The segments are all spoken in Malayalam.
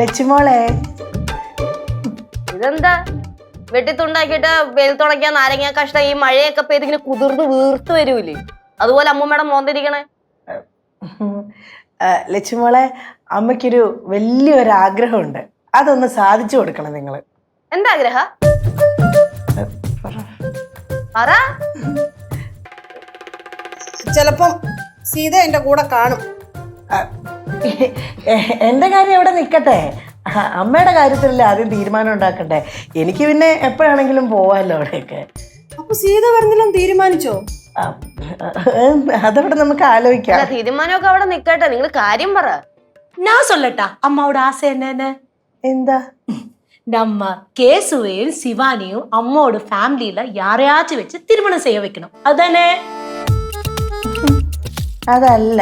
ലക്ഷ്മോളെ ഇതെന്താ വെട്ടിത്തുണ്ടാക്കിയിട്ട് വെയിലത്തുണക്കിയ നാരങ്ങ കഷ്ടം ഈ മഴയൊക്കെ പെയ്തിങ്ങനെ കുതിർന്ന് വീർത്ത് വരൂലേ? അതുപോലെ അമ്മൂമ്മയുടെ മോന്തിരിക്കണേ. ലക്ഷ്മോളെ അമ്മയ്ക്കൊരു വലിയൊരു ആഗ്രഹമുണ്ട്, അതൊന്ന് സാധിച്ചു കൊടുക്കണം നിങ്ങൾ. എന്താ ആഗ്രഹ? ചിലപ്പം സീത എന്റെ കൂടെ കാണും. എന്റെ കാര്യം എവിടെ നിൽക്കട്ടെ, അമ്മയുടെ കാര്യത്തിലല്ലേ ആദ്യം തീരുമാനം ഉണ്ടാക്കട്ടെ. എനിക്ക് പിന്നെ എപ്പോഴാണെങ്കിലും പോവാല്ലോ അവിടെയൊക്കെ. അപ്പൊ സീത വരുന്നില്ലെന്ന് തീരുമാനിച്ചോ? അതവിടെ നമുക്ക് ആലോചിക്കാം. തീരുമാനമൊക്കെ അവിടെ നിക്കട്ടെ, നിങ്ങൾ കാര്യം പറ. ഞാൻ சொல்லட்டா அம்மாவோட ஆசை என்னன்னு? എന്താ? நம்ம கேசுவையும் சிவானியும் அம்மாவோட ஃபேமிலியில யாரையாச்சும் வச்சு திருமணம் செய்ய வைக்கணும், அதானே? അതല്ല,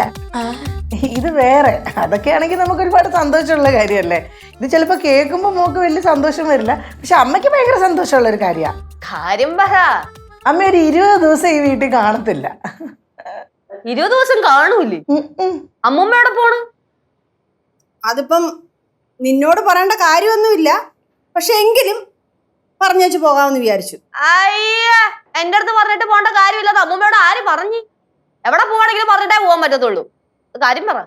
ഇത് വേറെ. അതൊക്കെ ആണെങ്കിൽ നമുക്ക് ഒരുപാട് സന്തോഷമുള്ള കാര്യമല്ലേ. ഇത് ചിലപ്പോ കേൾക്കുമ്പോ മോക്ക് വലിയ സന്തോഷം വരില്ല, പക്ഷെ അമ്മയ്ക്ക് ഭയങ്കര സന്തോഷമുള്ള ഒരു കാര്യമാണ്. കാര്യം പറ. അമ്മ ഒരു 20 ദിവസം ഈ വീട്ടിൽ കാണത്തില്ല. 20 ദിവസം കാണൂലേ? അമ്മൂമ്മ എവിടെ പോണു? അതിപ്പം നിന്നോട് പറയേണ്ട കാര്യമൊന്നുമില്ല, പക്ഷെ എങ്കിലും പറഞ്ഞു വെച്ച് പോകാമെന്ന് വിചാരിച്ചു. അയ്യ, എന്റെ അടുത്ത് പറഞ്ഞിട്ട് പോകേണ്ട കാര്യമില്ലാതെ അമ്മൂമ്മയോട് ആര് പറഞ്ഞു? എവിടെ പോവാണെങ്കിലും പറഞ്ഞിട്ടേ പോകാൻ പറ്റത്തുള്ളൂ. കാര്യം പറ.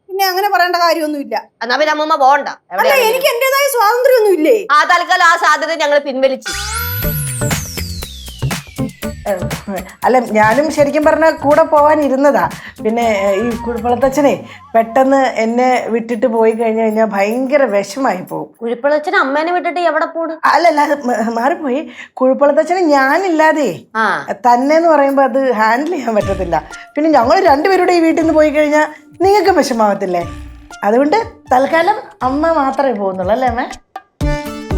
പിന്നെ അങ്ങനെ പറയേണ്ട കാര്യമൊന്നുമില്ല. എന്നാ പിന്നെ അമ്മൂമ്മ പോകണ്ട. എനിക്ക് എന്റേതായ സ്വാതന്ത്ര്യമൊന്നും ഇല്ലേ? ആ തൽക്കാലം ആ സാധ്യത ഞങ്ങൾ പിൻവലിച്ചു. അല്ല, ഞാനും ശരിക്കും പറഞ്ഞാൽ കൂടെ പോകാനിരുന്നതാ. പിന്നെ ഈ കുഴിപ്പളത്തച്ഛനെ പെട്ടെന്ന് എന്നെ വിട്ടിട്ട് പോയി കഴിഞ്ഞാൽ ഭയങ്കര വിഷമായി പോകും. കുഴിപ്പളച്ചൻ അമ്മേനെ വിട്ടിട്ട് എവിടെ പോണു? അല്ലല്ല, മാറിപ്പോയി. കുഴിപ്പളത്തച്ഛന് ഞാനില്ലാതെ തന്നെ എന്ന് പറയുമ്പോൾ അത് ഹാൻഡിൽ ചെയ്യാൻ പറ്റത്തില്ല. പിന്നെ ഞങ്ങൾ രണ്ടുപേരുടെ ഈ വീട്ടിൽ നിന്ന് പോയി കഴിഞ്ഞാൽ നിങ്ങൾക്ക് വിഷമാവത്തില്ലേ? അതുകൊണ്ട് തൽക്കാലം അമ്മ മാത്രമേ പോകുന്നുള്ളൂ. അല്ലേ അമ്മ?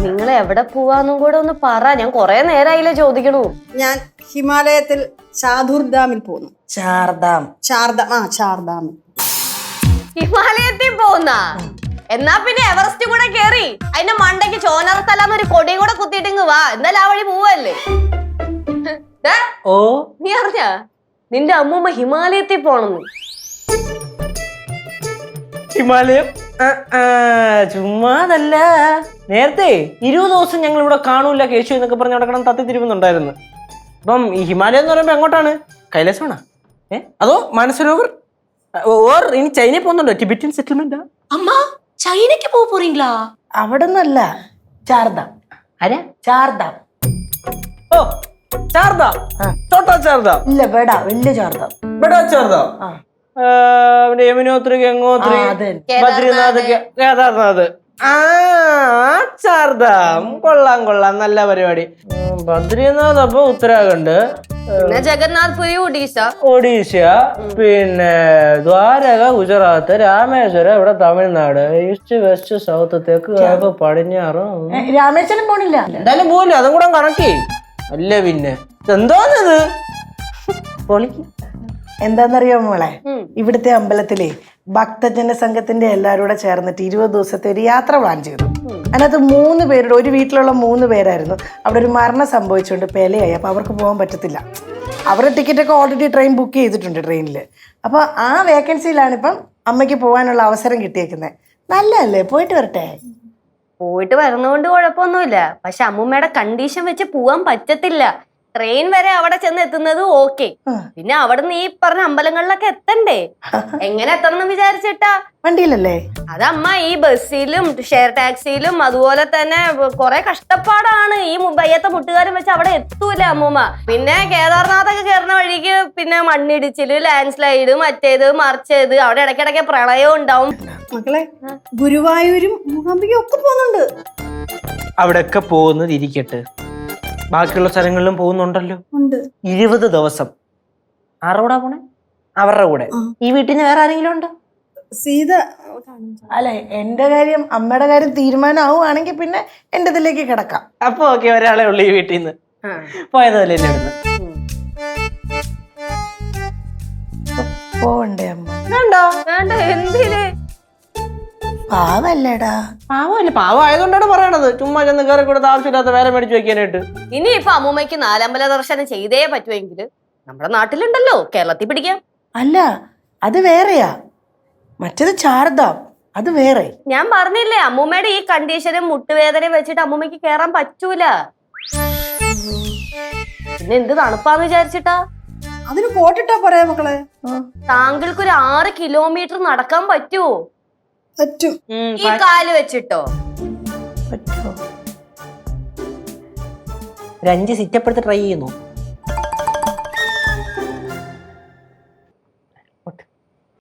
നിങ്ങൾ എവിടെ പോവാന്നും കൂടെ ഒന്ന് പറ. ഞാൻ കൊറേ നേരമായില്ലേ ചോദിക്കണു. ഞാൻ ഹിമാലയത്തിൽ ചാർധാമിൽ പോകുന്നു. ചാർധാമിൽ. ഹിമാലയത്തിൽ പോകുന്ന? എന്നാ പിന്നെ എവറസ്റ്റ് കൂടെ കേറി അതിന്റെ മണ്ടയ്ക്ക് ചോനറത്തല്ലാന്നൊരു കൊടിയും കൂടെ കുത്തിയിട്ടിങ് വാ. എന്തായാലും ആ വഴി പോവല്ലേ. ഓ, നീ അറിഞ്ഞ നിന്റെ അമ്മൂമ്മ ഹിമാലയത്തിൽ പോണെന്ന്? ഹിമാലയം ചുമ്മാതല്ല. നേരത്തെ 20 ദിവസം ഞങ്ങൾ ഇവിടെ കാണൂല കേശു എന്നൊക്കെ പറഞ്ഞ് അവിടെ കിടന്ന് തത്തിത്തിരിവുന്നുണ്ടായിരുന്നു. അപ്പം ഈ ഹിമാലയം എന്ന് പറയുമ്പോ എങ്ങോട്ടാണ്? കൈലാസമാണോ? അതോ മാനസരോവർ? ഓർ ഇനി ചൈനയിൽ പോകുന്നുണ്ടോ? Tibetan settlement? அம்மா சைனாக்கு போக போறீங்களா? അവിടെ നിന്നല്ല, ചാർധാം. ആരാ? ചാർധാം. ഓ, ചാർധാം. ചോട്ടാ ചാർധാം? ഇല്ല, ബെടാ, വലിയ ചാർധാം. ബെടാ ചാർധാം. യമുനോത്രി, ഗംഗോത്രി, ബദ്രിനാഥ്, കേദാർനാഥ്. ചാർധാം കൊള്ളാം കൊള്ളാം, നല്ല പരിപാടി. ബദ്രിനാഥ് അപ്പൊ ഉത്തരാഖണ്ഡ്, ജഗന്നാഥ് പുരി ഒഡീഷ, പിന്നെ ദ്വാരക ഗുജറാത്ത്, രാമേശ്വരം ഇവിടെ തമിഴ്നാട്, ഈസ്റ്റ് വെസ്റ്റ് സൗത്ത് തെക്ക് കിഴക്ക് പടിഞ്ഞാറും. രാമേശ്വരം പോണില്ല? എന്തായാലും പോവില്ല, അതും കൂടെ കണക്കി അല്ല. പിന്നെ എന്തോന്നത് പൊളിക്ക്. എന്താന്നറിയോ മോളെ, ഇവിടുത്തെ അമ്പലത്തിലെ ഭക്തജന സംഘത്തിന്റെ എല്ലാവരും കൂടെ ചേർന്നിട്ട് 20 ദിവസത്തെ ഒരു യാത്ര പ്ലാൻ ചെയ്തു. അതിനകത്ത് 3 പേരുടെ, ഒരു വീട്ടിലുള്ള 3 പേരായിരുന്നു. അവിടെ ഒരു മരണം സംഭവിച്ചുകൊണ്ട് പെലയായി. അപ്പൊ അവർക്ക് പോകാൻ പറ്റത്തില്ല. അവരുടെ ടിക്കറ്റൊക്കെ ഓൾറെഡി ട്രെയിൻ ബുക്ക് ചെയ്തിട്ടുണ്ട് ട്രെയിനിൽ. അപ്പൊ ആ വേക്കൻസിയിലാണ് ഇപ്പം അമ്മയ്ക്ക് പോകാനുള്ള അവസരം കിട്ടിയേക്കുന്നത്. നല്ലതല്ലേ? പോയിട്ട് വരട്ടെ. പോയിട്ട് വരുന്നതുകൊണ്ട് കുഴപ്പമൊന്നുമില്ല. പക്ഷെ അമ്മൂമ്മയുടെ കണ്ടീഷൻ വെച്ച് പോവാൻ പറ്റത്തില്ല. ട്രെയിൻ വരെ അവിടെ ചെന്ന് എത്തുന്നത് ഓക്കെ, പിന്നെ അവിടെ നീ പറഞ്ഞ അമ്പലങ്ങളിലൊക്കെ എത്തണ്ടേ? എങ്ങനെ എത്തണം എന്ന് വിചാരിച്ചിട്ടാ? വണ്ടിയിലല്ലേ? അതമ്മ ഈ ബസ്സിലും ഷെയർ ടാക്സിയിലും അതുപോലെ തന്നെ കൊറേ കഷ്ടപ്പാടാണ്. ഈ വയ്യത്തെ മുട്ടുകാരും വെച്ച് അവിടെ എത്തൂല അമ്മൂമ്മ. പിന്നെ കേദാർനാഥൊക്കെ കയറുന്ന വഴിക്ക് പിന്നെ മണ്ണിടിച്ചില്, ലാൻഡ് സ്ലൈഡ്, മറ്റേത് മറിച്ചത്, അവിടെ ഇടയ്ക്കിടയ്ക്ക് പ്രളയം ഉണ്ടാവും. മക്കളെ, ഗുരുവായൂരും മൂകാംബികയും ഒക്കെ പോകുന്നുണ്ട്. അവിടെയൊക്കെ പോകുന്നത് ഇരിക്കട്ടെ, ബാക്കിയുള്ള സ്ഥലങ്ങളിലും പോകുന്നുണ്ടല്ലോ. 20 ദിവസം ആരുടെ പോണേ? അവരുടെ കൂടെ. ഈ വീട്ടിൽ നിന്ന് വേറെ ആരെങ്കിലും ഉണ്ടോ? സീത അല്ല, എന്റെ കാര്യം, അമ്മയുടെ കാര്യം തീരുമാനമാവുകയാണെങ്കിൽ പിന്നെ എന്റെ ഇതിലേക്ക് കിടക്കാം. അപ്പൊ ഓക്കെ, ഒരാളെ ഉള്ളു ഈ വീട്ടിൽ നിന്ന്. പോയതല്ലേ എന്നെ ഇടുന്നു. പോവണ്ടേ അമ്മ? വേണ്ട. എന്തിന്? പാവല്ലേടാ. പാവല്ലേ? പാവമായതുകൊണ്ടാണ് പറയണത്. ചുമ്മാ ചെന്ന് കയറി കൊടുത്ത് ആവശ്യമില്ലാത്ത വേറെ മേടിച്ചു വെക്കാനായിട്ട്. ഇനിയിപ്പൊ അമ്മൂമ്മയ്ക്ക് 4 അമ്പല ദർശനം ചെയ്തേ പറ്റുമെങ്കിൽ നമ്മുടെ നാട്ടിലുണ്ടല്ലോ, കേരളത്തിൽ പിടിക്കാം. അല്ല, അത് വേറെയാ. മറ്റേത് ചാർധാം, അത് വേറെ. ഞാൻ പറഞ്ഞില്ലേ അമ്മൂമ്മയുടെ ഈ കണ്ടീഷനും മുട്ടുവേദനയും വെച്ചിട്ട് അമ്മൂമ്മക്ക് കേറാൻ പറ്റൂല. പിന്നെ എന്ത് തണുപ്പാന്ന് വിചാരിച്ചിട്ടാ? അതിന് കോട്ടിട്ടാ പറയാ മക്കളെ. താങ്കൾക്ക് ഒരു 6 കിലോമീറ്റർ നടക്കാൻ പറ്റുമോ? പറ്റും. ഈ കാല് വെച്ചിട്ടോ? പറ്റുമോ? ഒരു 5 സിറ്റപ്പ് എടുത്ത് ട്രൈ ചെയ്യുന്നു.